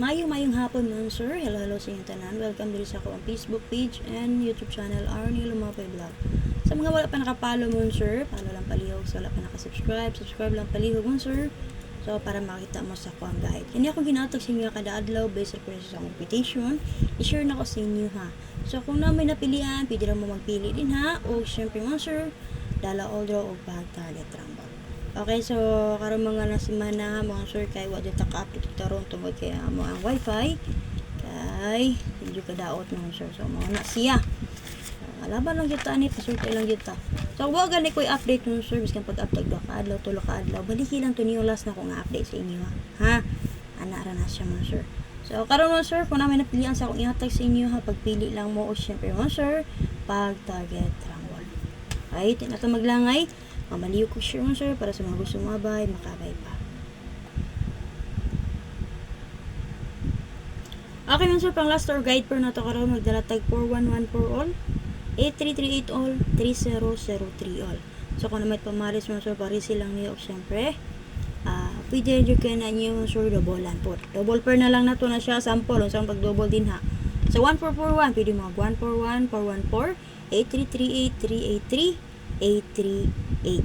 Mayong hapon mo, sir. Hello sa inyong tanan. Welcome dito sa akong Facebook page and YouTube channel, Arnie Lumapay Vlog. Sa mga wala pa nakapalo mo, sir, follow lang palihog. Sa wala pa nakasubscribe, subscribe lang palihog mo, sir. So, para makita mo sa akong guide. Hindi ako ginatag sa inyo kada adlaw based sa competition. I-share na ko sa inyo, ha. So, kung na may napilian, pwede lang mo magpili din, ha. O, syempre mo, sir, dala all draw o bag target rumble. Okay, so karon mga nasimana mga sir kay wa dito ka-update taron tungod kay mo ang wifi kay hindi ka daot mga sir. So mo na siya. Alaban lang kita ani pasulti lang kita. So wa gani koy update mga sir biskan pag-update do ka adlaw tulo ka adlaw. Baliki lang to niyo last na ko nga update sa inyo ha. Ana ra na siya mga sir. So karon mga sir kung namin napilian sa akong ihatag sa inyo ha pagpili lang mo o syempre mga sir pag target rumble. Ay, tinata maglangay. Mamaliw ko share mo sir para sa mga gusto mabay, makabay pa. Okay man sir, pang last tour guide per na to karon magdala tag 411 for all, 8338 all, 3003 all. So kung naman pamaris mo sir, pari silang niyo syempre. Pwede rin kayo na niyo sir double po. Double per na lang na to na siya sample, unsang pag double din ha. So 1441, pwede mo 141, 414, 8338, 383,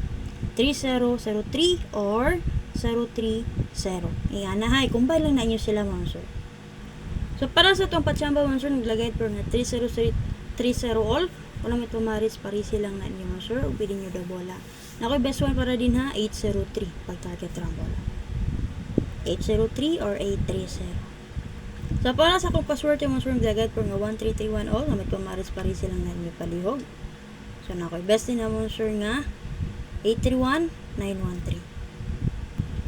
3003 or 030. Iyan na hay, kumbay lang na inyo sila mga sir. So para sa itong patsamba mga sir, naglagay per na 3030 all. Wala may tumaris, parisi lang na inyo mga sir. O pwede nyo double lang. Nakoy best one para din ha, 803 pag target rumble. 803 or 830. So para sa akong password mga sir, naglagay per na 1331 all. Wala may tumaris, parisi lang na inyo palihog. So nakoy best din na mga sir nga 831913.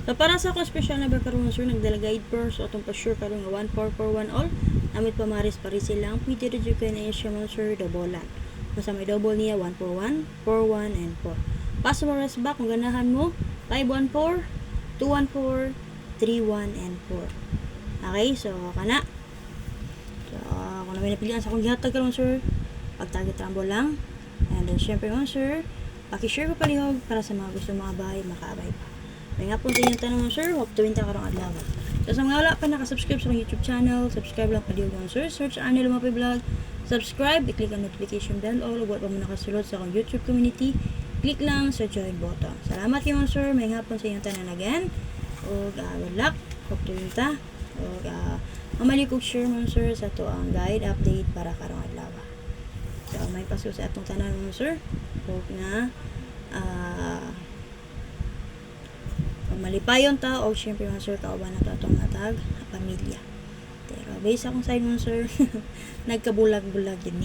So para sa ako special number karon sir nagdala-guide per so atong pa-sure karon nga 1441 all namit pamaris parisi lang pwede rin kayo na siya mga sir double. Kung may double niya 141, 41 and 4. Password back kung ganahan mo 514, 214, 31 and 4. Okay, so kana. So kung na may napilian sa akong gihatag karon sir pag target rumble lang. And then syempre mga sir paki-share ko palihog para sa mga gusto mga bahay, makaabay pa. May nga po sa inyong tanong sir, huwag tuwing ta karong adlaw. So sa mga wala pa nakasubscribe sa YouTube channel, subscribe lang palihog mga sir. Search Arnie Lumapay Vlog. Subscribe, i-click ang notification bell o huwag pa mo nakasulod sa akong YouTube community. Click lang sa join button. Salamat kayo mga sir, may nga po sa inyong tanan again. O good luck, huwag tuwing ta. O mamalikog share mga sir sa ito ang guide update para karong adlaw. So may paso sa atong tanan mga sir. Hope na malipayon ta o syempre mga sir kauban na to atong natag pamilya. Pero based akong side mga sir nagkabulag-bulag yun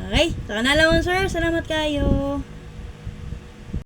okay, sa kanala mga sir, salamat kayo.